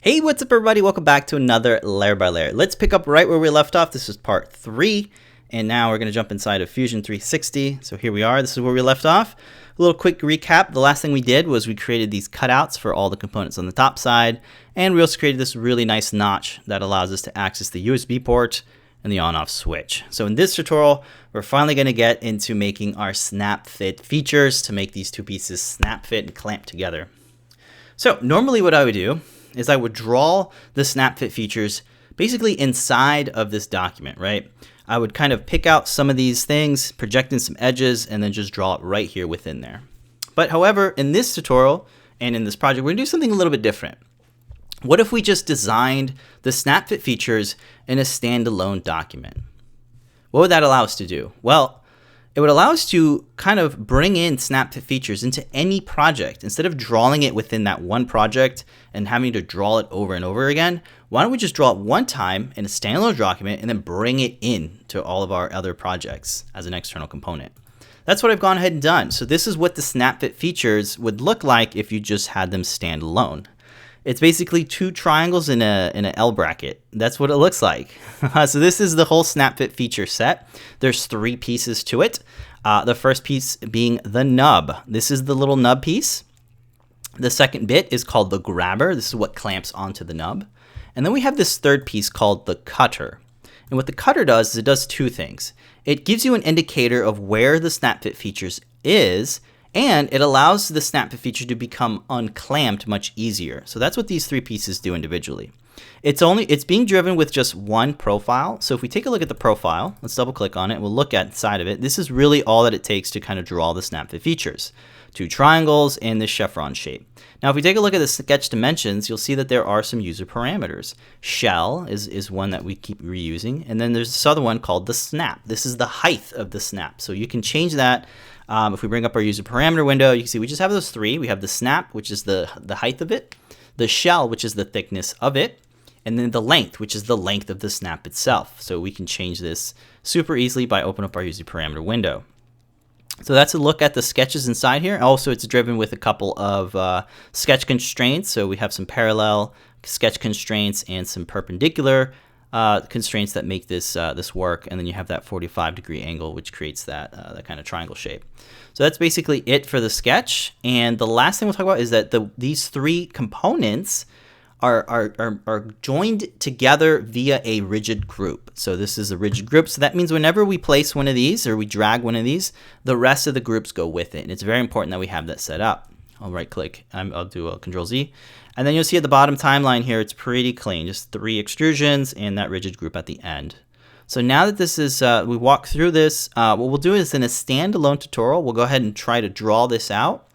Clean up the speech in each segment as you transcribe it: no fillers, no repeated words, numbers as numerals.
Hey, what's up everybody? Welcome back to another Layer by Layer. Let's pick up right where we left off. This is part 3, and now we're going to jump inside of Fusion 360. So here we are. This is where we left off. A little quick recap. The last thing we did was we created these cutouts for all the components on the top side, and we also created this really nice notch that allows us to access the USB port and the on-off switch. So in this tutorial, we're finally going to get into making our Snapfit features to make these two pieces snap fit and clamp together. So normally what I would do is I would draw the Snapfit features basically inside of this document, right? I would kind of pick out some of these things, project in some edges, and then just draw it right here within there. But however, in this tutorial and in this project, we're gonna do something a little bit different. What if we just designed the Snapfit features in a standalone document? What would that allow us to do? Well, it would allow us to kind of bring in Snapfit features into any project. Instead of drawing it within that one project and having to draw it over and over again, why don't we just draw it one time in a standalone document and then bring it in to all of our other projects as an external component? That's what I've gone ahead and done. So this is what the Snapfit features would look like if you just had them stand alone. It's basically two triangles in an L bracket. That's what it looks like. So this is the whole Snapfit feature set. There's 3 pieces to it. The first piece being the nub. This is the little nub piece. The second bit is called the grabber. This is what clamps onto the nub. And then we have this third piece called the cutter. And what the cutter does is it does 2 things. It gives you an indicator of where the Snapfit features is, and it allows the Snapfit feature to become unclamped much easier. So that's what these 3 pieces do individually. It's being driven with just one profile. So if we take a look at the profile, let's double click on it. We'll look at inside of it. This is really all that it takes to kind of draw the Snapfit features. 2 triangles and this chevron shape. Now if we take a look at the sketch dimensions, you'll see that there are some user parameters. Shell is one that we keep reusing. And then there's this other one called the snap. This is the height of the snap. So you can change that. If we bring up our user parameter window, you can see we just have those 3. We have the snap, which is the height of it, the shell, which is the thickness of it, and then the length, which is the length of the snap itself. So we can change this super easily by opening up our user parameter window. So that's a look at the sketches inside here. Also, it's driven with a couple of sketch constraints. So we have some parallel sketch constraints and some perpendicular constraints that make this this work, and then you have that 45-degree angle, which creates that kind of triangle shape. So that's basically it for the sketch. And the last thing we'll talk about is that these 3 components are joined together via a rigid group. So this is a rigid group. So that means whenever we place one of these or we drag one of these, the rest of the groups go with it. And it's very important that we have that set up. I'll right click. I'll do a Control Z. And then you'll see at the bottom timeline here, it's pretty clean. Just 3 extrusions and that rigid group at the end. So now that this is, we walk through this, what we'll do is in a standalone tutorial, we'll go ahead and try to draw this out.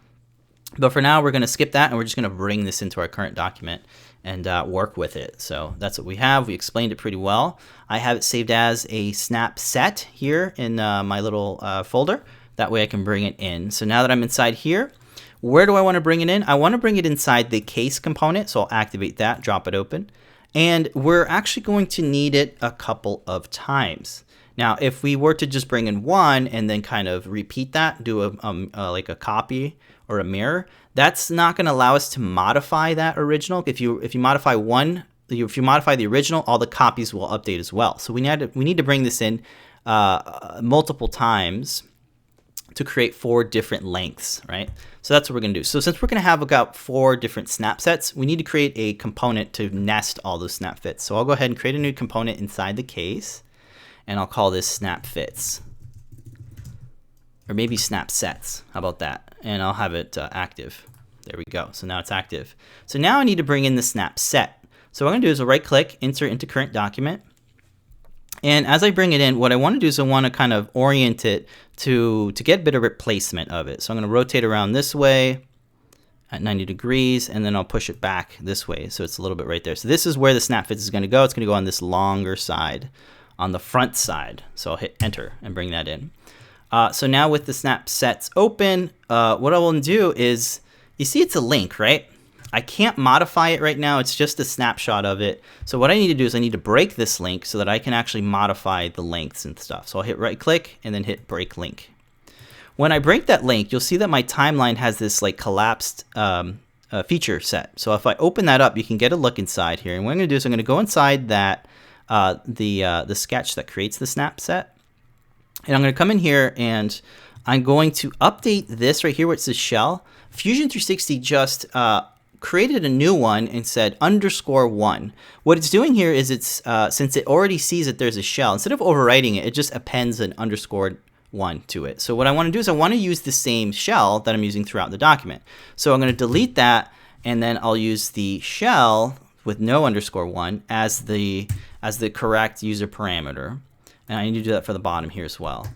But for now, we're going to skip that and we're just going to bring this into our current document and work with it. So that's what we have. We explained it pretty well. I have it saved as a Snapset here in my little folder. That way I can bring it in. So now that I'm inside here, where do I want to bring it in? I want to bring it inside the case component. So I'll activate that, drop it open. And we're actually going to need it a couple of times. Now, if we were to just bring in one and then kind of repeat that, do like a copy or a mirror, that's not going to allow us to modify that original. If you modify the original, all the copies will update as well. So we need to bring this in multiple times to create 4 different lengths, right? So that's what we're going to do. So since we're going to have about 4 different snap sets, we need to create a component to nest all those snap fits. So I'll go ahead and create a new component inside the case, and I'll call this snap fits, or maybe snap sets. How about that? And I'll have it active. There we go. So now it's active. So now I need to bring in the snap set. So what I'm going to do is I'll right click, insert into current document. And as I bring it in, what I want to do is I want to kind of orient it to get a bit of replacement of it. So I'm going to rotate around this way at 90 degrees, and then I'll push it back this way. So it's a little bit right there. So this is where the snap fits is going to go. It's going to go on this longer side, on the front side. So I'll hit enter and bring that in. So now with the snap sets open, what I will do is, you see it's a link, right? I can't modify it right now. It's just a snapshot of it. So what I need to do is I need to break this link so that I can actually modify the lengths and stuff. So I'll hit right click and then hit break link. When I break that link, you'll see that my timeline has this like collapsed feature set. So if I open that up, you can get a look inside here. And what I'm going to do is I'm going to go inside that the sketch that creates the snap set. And I'm going to come in here and I'm going to update this right here where it says shell. Fusion 360 just created a new one and said _1. What it's doing here is it's since it already sees that there's a shell, instead of overwriting it, it just appends an _1 to it. So what I want to do is I want to use the same shell that I'm using throughout the document. So I'm going to delete that, and then I'll use the shell with no _1 as the correct user parameter. And I need to do that for the bottom here as well.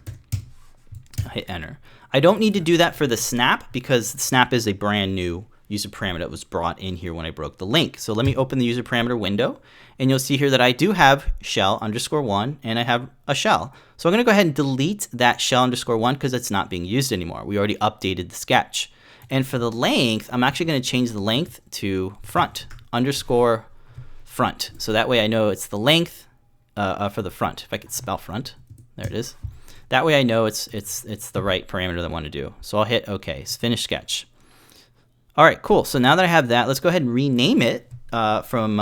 I'll hit enter. I don't need to do that for the snap because snap is a brand new user parameter that was brought in here when I broke the link. So let me open the user parameter window, and you'll see here that I do have shell _1 and I have a shell. So I'm going to go ahead and delete that shell _1 because it's not being used anymore. We already updated the sketch. And for the length, I'm actually going to change the length to front _front. So that way I know it's the length for the front. If I could spell front, there it is. That way I know it's the right parameter that I want to do. So I'll hit OK. It's finish sketch. All right, cool. So now that I have that, let's go ahead and rename it from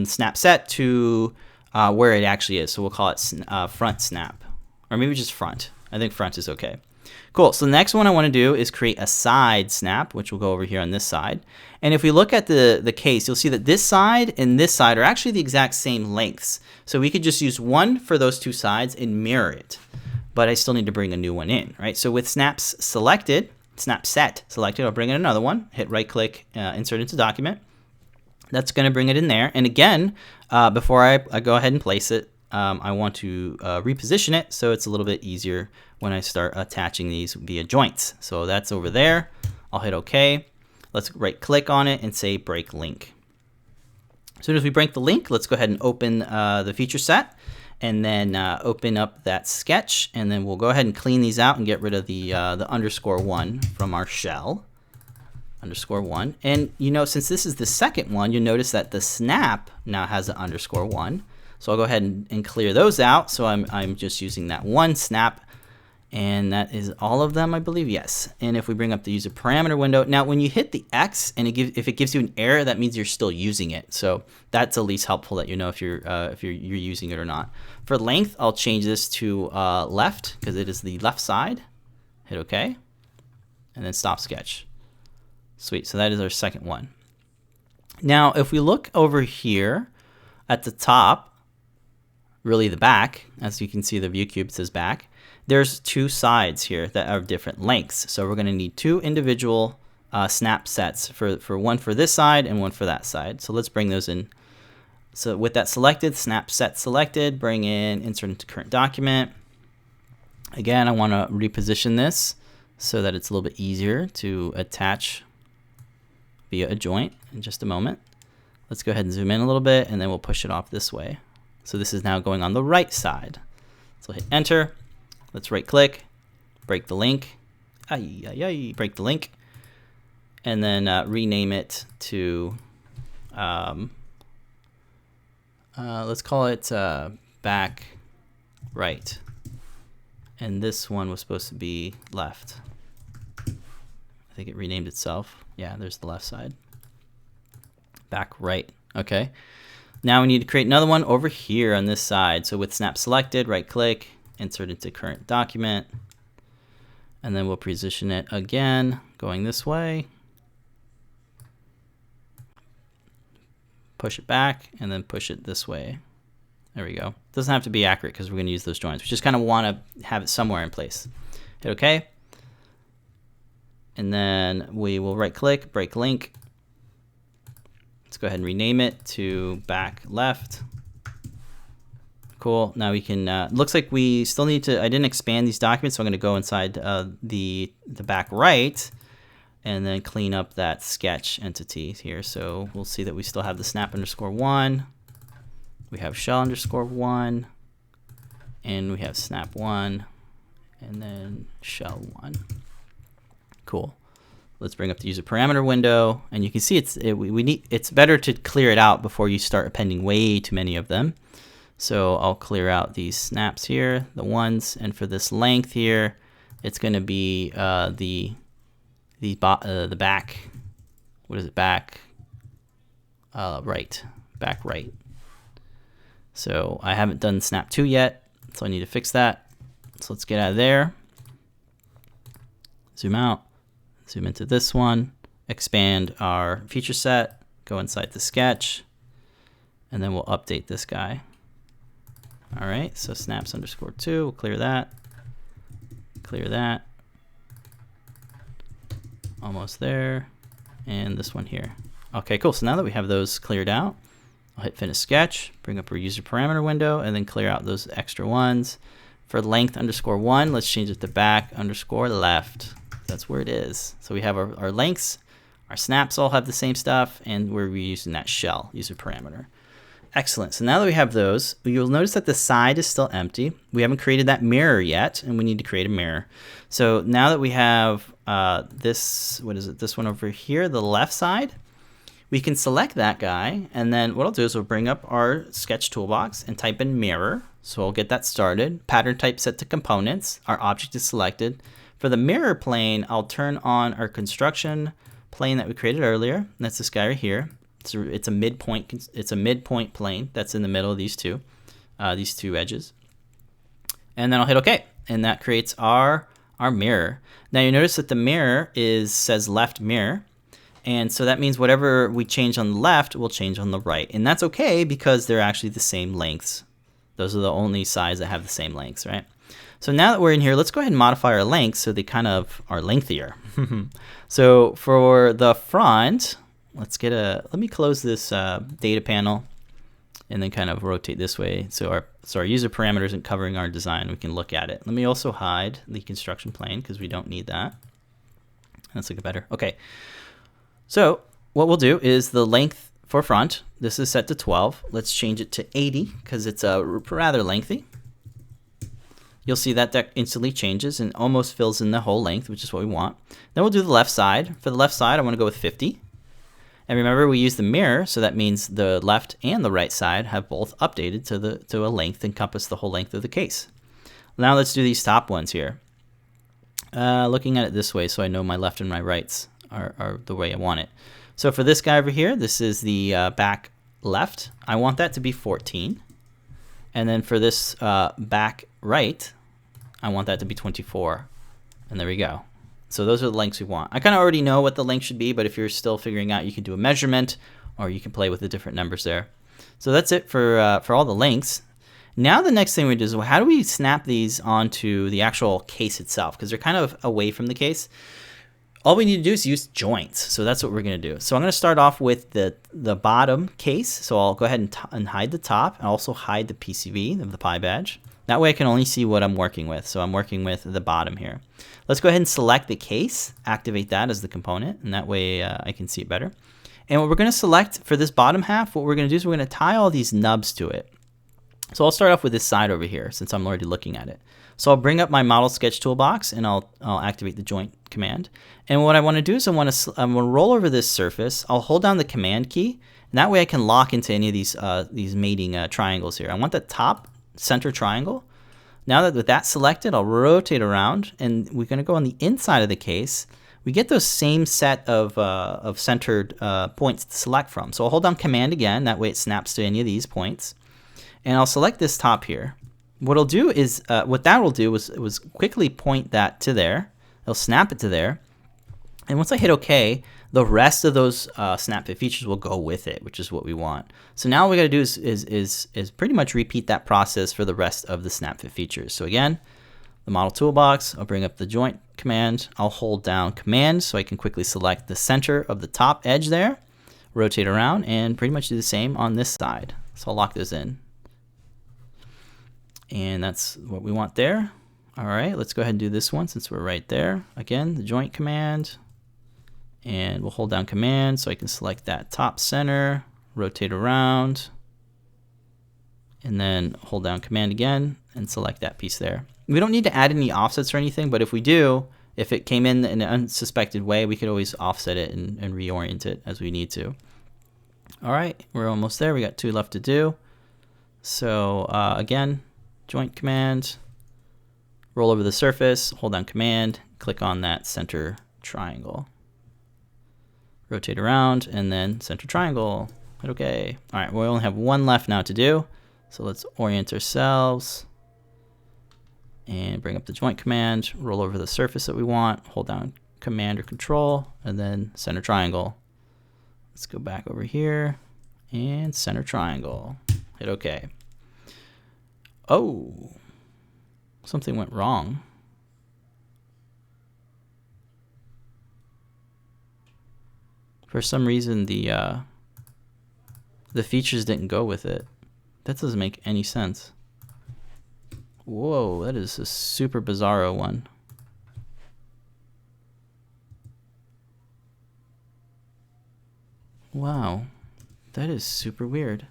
Snapset to where it actually is. So we'll call it front snap, or maybe just front. I think front is okay. Cool. So the next one I want to do is create a side snap, which will go over here on this side. And if we look at the case, you'll see that this side and this side are actually the exact same lengths. So we could just use one for those two sides and mirror it. But I still need to bring a new one in, right? So with Snapset selected, I'll bring in another one. Hit right click, insert into document. That's going to bring it in there. And again, before I go ahead and place it, I want to reposition it so it's a little bit easier when I start attaching these via joints. So that's over there. I'll hit OK. Let's right click on it and say break link. As soon as we break the link, let's go ahead and open the feature set and then open up that sketch, and then we'll go ahead and clean these out and get rid of the _1 from our shell. _1. And you know, since this is the second one, you'll notice that the snap now has an _1. So I'll go ahead and clear those out. So I'm just using that one snap, and that is all of them, I believe. Yes. And if we bring up the user parameter window, now when you hit the X and if it gives you an error, that means you're still using it. So that's at least helpful that you know if you're using it or not. For length, I'll change this to left because it is the left side. Hit OK, and then stop sketch. Sweet. So that is our second one. Now, if we look over here at the top, really the back, as you can see, the view cube says back. There's two sides here that are different lengths. So we're going to need two individual snap sets for one for this side and one for that side. So let's bring those in. So with that selected, snap set selected, bring in insert into current document. Again, I want to reposition this so that it's a little bit easier to attach via a joint in just a moment. Let's go ahead and zoom in a little bit, and then we'll push it off this way. So this is now going on the right side. So hit enter. Let's right click, break the link, break the link, and then rename it to, let's call it back right. And this one was supposed to be left. I think it renamed itself. Yeah, there's the left side. Back right. Okay. Now we need to create another one over here on this side. So with snap selected, right click, insert into current document, and then we'll position it again going this way, push it back, and then push it this way. There we go. Doesn't have to be accurate because we're going to use those joints. We just kind of want to have it somewhere in place. Hit OK, and then we will right click, break link. Let's go ahead and rename it to back left. Cool. Now we can, looks like we still need to, I didn't expand these documents, so I'm going to go inside the back right and then clean up that sketch entity here. So we'll see that we still have the snap _1, we have shell _1, and we have snap 1, and then shell 1. Cool. Let's bring up the user parameter window, and you can see it's better to clear it out before you start appending way too many of them. So I'll clear out these snaps here, the ones, and for this length here, it's going to be the back what is it, back right, back right. So I haven't done snap 2 yet, so I need to fix that. So let's get out of there, zoom out, zoom into this one, expand our feature set, go inside the sketch, and then we'll update this guy. All right, so snaps_2, we'll clear that, almost there, and this one here. Okay, cool. So now that we have those cleared out, I'll hit finish sketch, bring up our user parameter window, and then clear out those extra ones. For length_1, let's change it to back_left. That's where it is. So we have our lengths, our snaps all have the same stuff, and we're reusing that shell user parameter. Excellent. So now that we have those, you'll notice that the side is still empty. We haven't created that mirror yet, and we need to create a mirror. So now that we have this, what is it, this one over here, the left side, we can select that guy, and then what I'll do is we'll bring up our sketch toolbox and type in mirror. So I'll get that started. Pattern type set to components. Our object is selected. For the mirror plane, I'll turn on our construction plane that we created earlier. And that's this guy right here. It's a midpoint. It's a midpoint plane that's in the middle of these two edges. And then I'll hit OK, and that creates our mirror. Now you notice that the mirror says left mirror, and so that means whatever we change on the left will change on the right, and that's okay because they're actually the same lengths. Those are the only sides that have the same lengths, right? So now that we're in here, let's go ahead and modify our lengths so they kind of are lengthier. So for the front, let me close this data panel and then kind of rotate this way so our user parameter isn't covering our design. We can look at it. Let me also hide the construction plane because we don't need that. Let's look better. Okay. So what we'll do is the length for front, this is set to 12. Let's change it to 80 because it's rather lengthy. You'll see that instantly changes and almost fills in the whole length, which is what we want. Then we'll do the left side. For the left side, I want to go with 50. And remember, we use the mirror, so that means the left and the right side have both updated to a length encompass the whole length of the case. Now let's do these top ones here. Looking at it this way, so I know my left and my rights are the way I want it. So for this guy over here, this is the back left. I want that to be 14. And then for this back right, I want that to be 24. And there we go. So those are the lengths we want. I kind of already know what the length should be, but if you're still figuring out, you can do a measurement or you can play with the different numbers there. So that's it for all the lengths. Now the next thing we do is, well, how do we snap these onto the actual case itself? Because they're kind of away from the case. All we need to do is use joints. So that's what we're going to do. So I'm going to start off with the bottom case. So I'll go ahead and hide the top and also hide the PCB of the PyBadge. That way I can only see what I'm working with. So I'm working with the bottom here. Let's go ahead and select the case, activate that as the component, and that way I can see it better. And what we're going to select for this bottom half, what we're going to do is we're going to tie all these nubs to it. So I'll start off with this side over here since I'm already looking at it. So I'll bring up my model sketch toolbox and I'll activate the joint command. And what I want to do is I'm going to roll over this surface. I'll hold down the command key, and that way I can lock into any of these mating triangles here. I want the top center triangle. Now that with that selected, I'll rotate around, and we're going to go on the inside of the case. We get those same set of centered points to select from. So I'll hold down command again. That way it snaps to any of these points. And I'll select this top here. What I'll do is, what that will do was quickly point that to there. It'll snap it to there. And once I hit OK, the rest of those Snapfit features will go with it, which is what we want. So now what we got to do is pretty much repeat that process for the rest of the Snapfit features. So again, the model toolbox, I'll bring up the joint command. I'll hold down command so I can quickly select the center of the top edge there, rotate around, and pretty much do the same on this side. So I'll lock those in. And that's what we want there. All right, let's go ahead and do this one since we're right there. Again, the joint command, and we'll hold down command so I can select that top center, rotate around, and then hold down command again and select that piece there. We don't need to add any offsets or anything, but if we do, if it came in an unsuspected way, we could always offset it and reorient it as we need to. All right, we're almost there. We got 2 left to do. So again, joint command, roll over the surface, hold down command, click on that center triangle. rotate around, and then center triangle. Hit OK. All right, we only have one left now to do. So let's orient ourselves and bring up the joint command, roll over the surface that we want, hold down Command or Control, and then center triangle. Let's go back over here and center triangle. Hit OK. Oh, something went wrong. For some reason, the features didn't go with it. That doesn't make any sense. Whoa, that is a super bizarro one. Wow, that is super weird.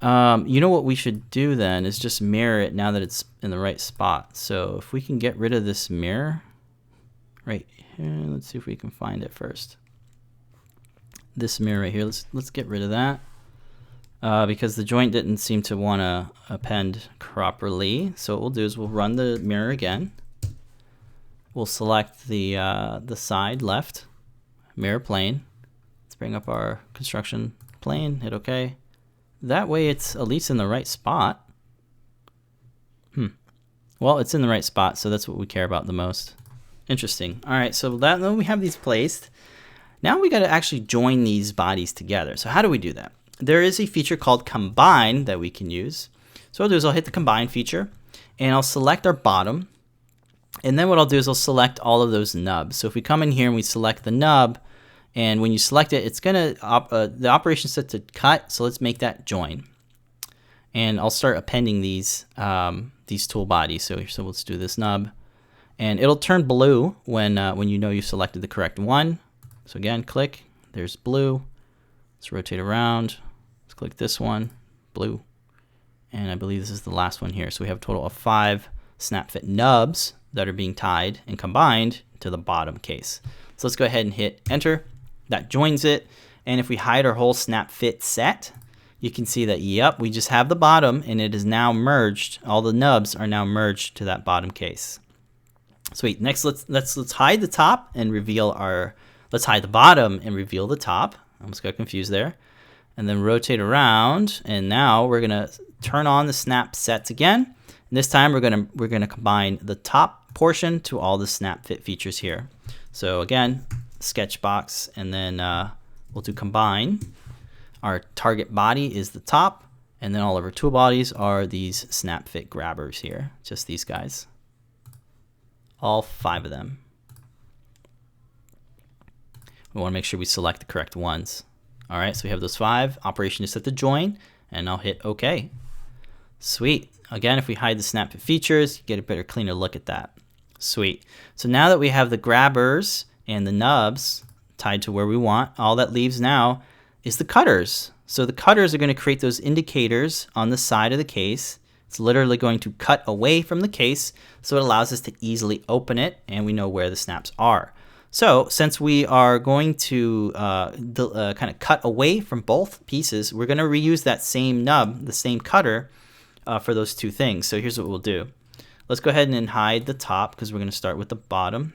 You know what we should do then is just mirror it now that it's in the right spot. So if we can get rid of this mirror right here, let's see if we can find it first. This mirror right here, let's get rid of that because the joint didn't seem to want to append properly. So what we'll do is we'll run the mirror again. We'll select the side left mirror plane. Let's bring up our construction plane. Hit OK. That way it's at least in the right spot. Well, it's in the right spot, so that's what we care about the most. Interesting. All right, so then we have these placed. Now we got to actually join these bodies together. So how do we do that? There is a feature called Combine that we can use. So what I'll do is I'll hit the Combine feature, and I'll select our bottom. And then what I'll do is I'll select all of those nubs. So if we come in here and we select the nub, and when you select it, it's gonna the operation set to cut. So let's make that join. And I'll start appending these tool bodies. So let's do this nub, and it'll turn blue when you know you selected the correct one. So again, click. There's blue. Let's rotate around. Let's click this one, blue, and I believe this is the last one here. So we have a total of 5 Snapfit nubs that are being tied and combined to the bottom case. So let's go ahead and hit enter. That joins it. And if we hide our whole Snapfit set, you can see that, yep, we just have the bottom and it is now merged. All the nubs are now merged to that bottom case. Sweet. Next, let's hide the top and reveal our, let's hide the bottom and reveal the top. I almost got confused there. And then rotate around. And now we're going to turn on the Snapsets again. And this time we're going to combine the top portion to all the Snapfit features here. So again, sketch box, and then we'll do combine. Our target body is the top, and then all of our tool bodies are these Snapfit grabbers here, just these guys. All 5 of them. We want to make sure we select the correct ones. All right, so we have those 5. Operation is set to join, and I'll hit OK. Sweet. Again, if we hide the Snapfit features, you get a better, cleaner look at that. Sweet. So now that we have the grabbers and the nubs tied to where we want, all that leaves now is the cutters. So the cutters are going to create those indicators on the side of the case. It's literally going to cut away from the case, so it allows us to easily open it, and we know where the snaps are. So since we are going to kind of cut away from both pieces, we're going to reuse that same nub, the same cutter, for those 2 things. So here's what we'll do. Let's go ahead and hide the top because we're going to start with the bottom.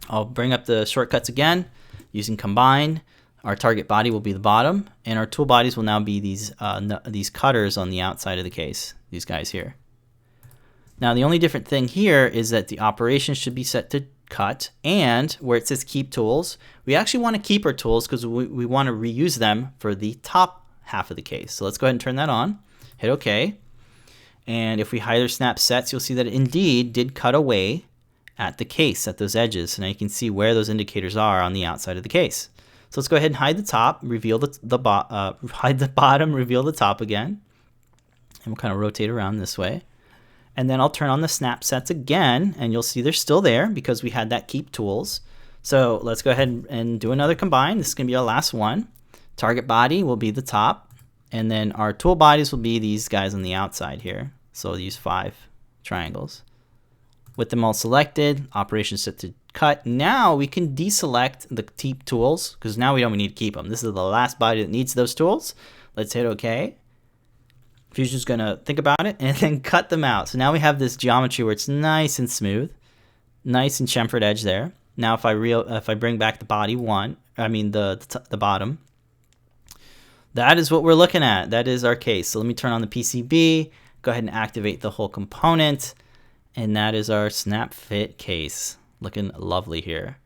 I'll bring up the shortcuts again using combine. Our target body will be the bottom, and our tool bodies will now be these cutters on the outside of the case, these guys here. Now the only different thing here is that the operation should be set to cut, and where it says keep tools, we actually want to keep our tools because we want to reuse them for the top half of the case. So let's go ahead and turn that on, hit OK. And if we hide our snap sets, you'll see that it indeed did cut away at the case, at those edges. So now you can see where those indicators are on the outside of the case. So let's go ahead and hide the top, reveal hide the bottom, reveal the top again. And we'll kind of rotate around this way. And then I'll turn on the snap sets again, and you'll see they're still there because we had that keep tools. So let's go ahead and do another combine. This is going to be our last one. Target body will be the top, and then our tool bodies will be these guys on the outside here. So I'll use 5 triangles. With them all selected, operation set to cut. Now we can deselect the keep tools because now we don't need to keep them. This is the last body that needs those tools. Let's hit OK. Fusion's going to think about it and then cut them out. So now we have this geometry where it's nice and smooth, nice and chamfered edge there. Now if I bring back the body one, I mean the bottom, that is what we're looking at. That is our case. So let me turn on the PCB, go ahead and activate the whole component, and that is our Snapfit case. Looking lovely here.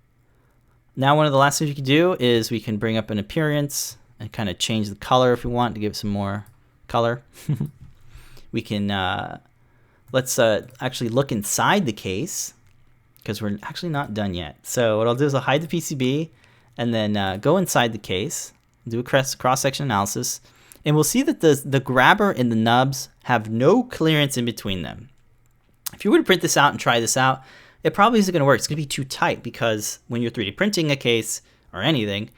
Now one of the last things we can do is we can bring up an appearance and kind of change the color if we want to give it some more color. We can, let's actually look inside the case, because we're actually not done yet. So what I'll do is I'll hide the PCB and then go inside the case, do a cross-section analysis, and we'll see that the grabber and the nubs have no clearance in between them. If you were to print this out and try this out, it probably isn't going to work. It's going to be too tight, because when you're 3D printing a case or anything,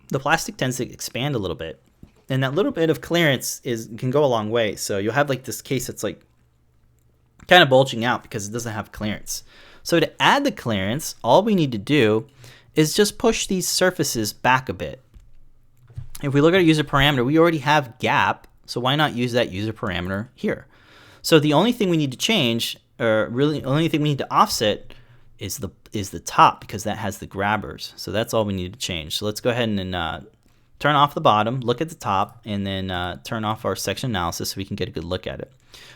the plastic tends to expand a little bit. And that little bit of clearance can go a long way. So you'll have like this case that's like kind of bulging out because it doesn't have clearance. So to add the clearance, all we need to do is just push these surfaces back a bit. If we look at a user parameter, we already have gap, so why not use that user parameter here? So the only thing we need to change, or really the only thing we need to offset, is the top, because that has the grabbers. So that's all we need to change. So let's go ahead and turn off the bottom, look at the top, and then turn off our section analysis so we can get a good look at it.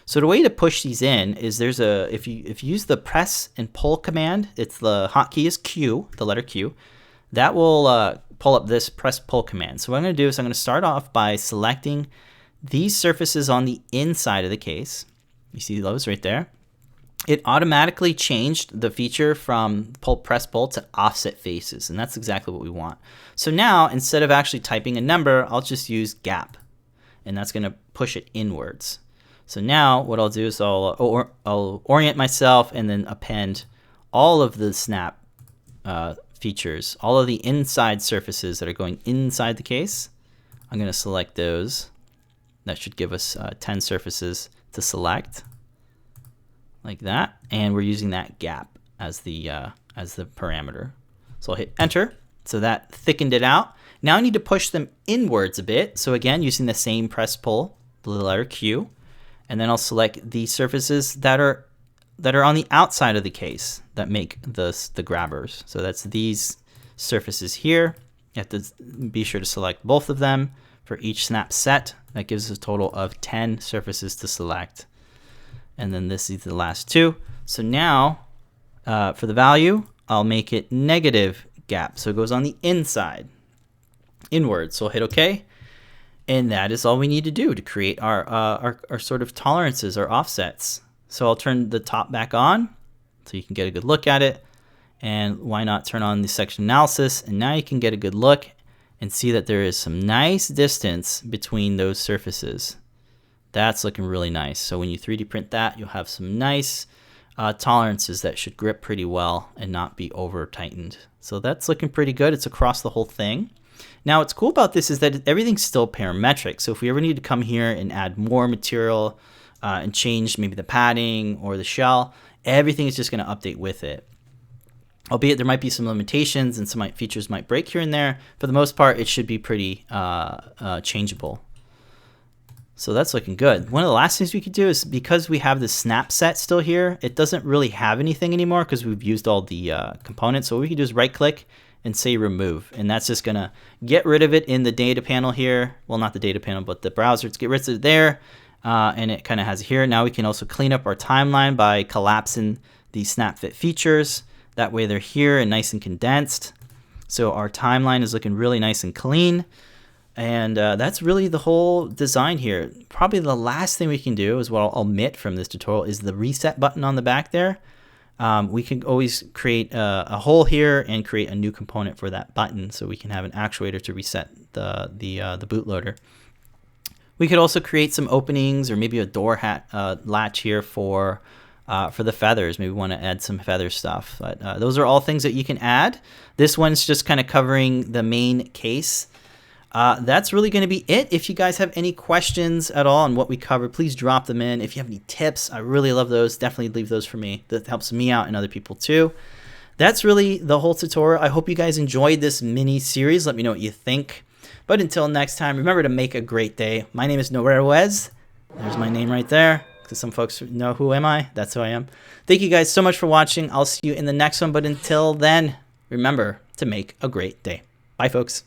So the way to push these in is if you use the press and pull command, it's the hotkey is Q, the letter Q. That will pull up this press pull command. So what I'm going to do is I'm going to start off by selecting these surfaces on the inside of the case. You see those right there. It automatically changed the feature from press pull to offset faces, and that's exactly what we want. So now, instead of actually typing a number, I'll just use gap, and that's going to push it inwards. So now what I'll do is I'll orient myself and then append all of the snap features, all of the inside surfaces that are going inside the case. I'm going to select those. That should give us 10 surfaces to select, like that, and we're using that gap as the parameter. So I'll hit enter. So that thickened it out. Now I need to push them inwards a bit. So again, using the same press pull, the letter Q, and then I'll select the surfaces that are on the outside of the case that make the grabbers. So that's these surfaces here. You have to be sure to select both of them for each snap set. That gives us a total of 10 surfaces to select. And then this is the last two. So now for the value, I'll make it negative gap. So it goes on the inside, inward. So I'll hit OK. And that is all we need to do to create our sort of tolerances, our offsets. So I'll turn the top back on so you can get a good look at it. And why not turn on the section analysis? And now you can get a good look and see that there is some nice distance between those surfaces. That's looking really nice. So when you 3D print that, you'll have some nice tolerances that should grip pretty well and not be over tightened. So that's looking pretty good. It's across the whole thing. Now what's cool about this is that everything's still parametric. So if we ever need to come here and add more material and change maybe the padding or the shell, everything is just going to update with it. Albeit there might be some limitations and some features might break here and there. For the most part, it should be pretty changeable. So that's looking good. One of the last things we could do is, because we have the snap set still here, it doesn't really have anything anymore because we've used all the components. So what we can do is right click and say remove. And that's just gonna get rid of it in the data panel here. Well, not the data panel, but the browser. Let's get rid of it there. And it kind of has it here. Now we can also clean up our timeline by collapsing the Snapfit features. That way they're here and nice and condensed. So our timeline is looking really nice and clean. And that's really the whole design here. Probably the last thing we can do is what I'll omit from this tutorial is the reset button on the back there. We can always create a hole here and create a new component for that button, so we can have an actuator to reset the bootloader. We could also create some openings or maybe a door latch here for the feathers. Maybe we want to add some feather stuff. But those are all things that you can add. This one's just kind of covering the main case. That's really going to be it. If you guys have any questions at all on what we covered, please drop them in. If you have any tips, I really love those. Definitely leave those for me. That helps me out and other people too. That's really the whole tutorial. I hope you guys enjoyed this mini series. Let me know what you think. But until next time, remember to make a great day. My name is Noel Wez. There's my name right there. Because some folks know who am I. That's who I am. Thank you guys so much for watching. I'll see you in the next one. But until then, remember to make a great day. Bye, folks.